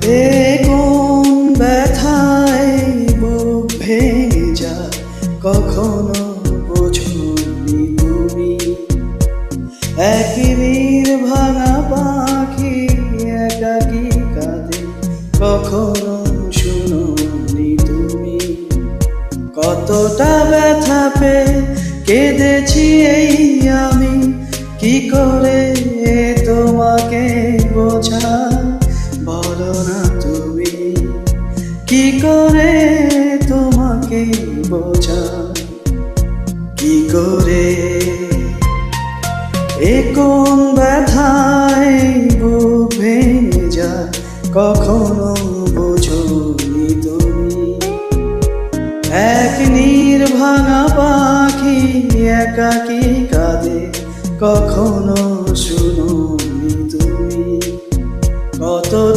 এ কোন ব্যথায় বুক ভেঙে যায়, কখনো বোঝনি তুমি। একই নীর ভাঙা পাখি একাকী কাঁদে, কখনো শুনোনি তুমি। কতটা ব্যথা পেয়ে কেঁদেছি এই আমি, কি করে তোমাকে বোঝাই বলো না তুমি। কি করে তোমাকে বোঝাই, কি করে। এ কোন ব্যথায় বুক ভেঙে যায়, কখনো বোঝনি তুমি। এক নীর ভাঙা পাখি একাকী কাঁদে, কখনো শুনোনি তুমি। কতটা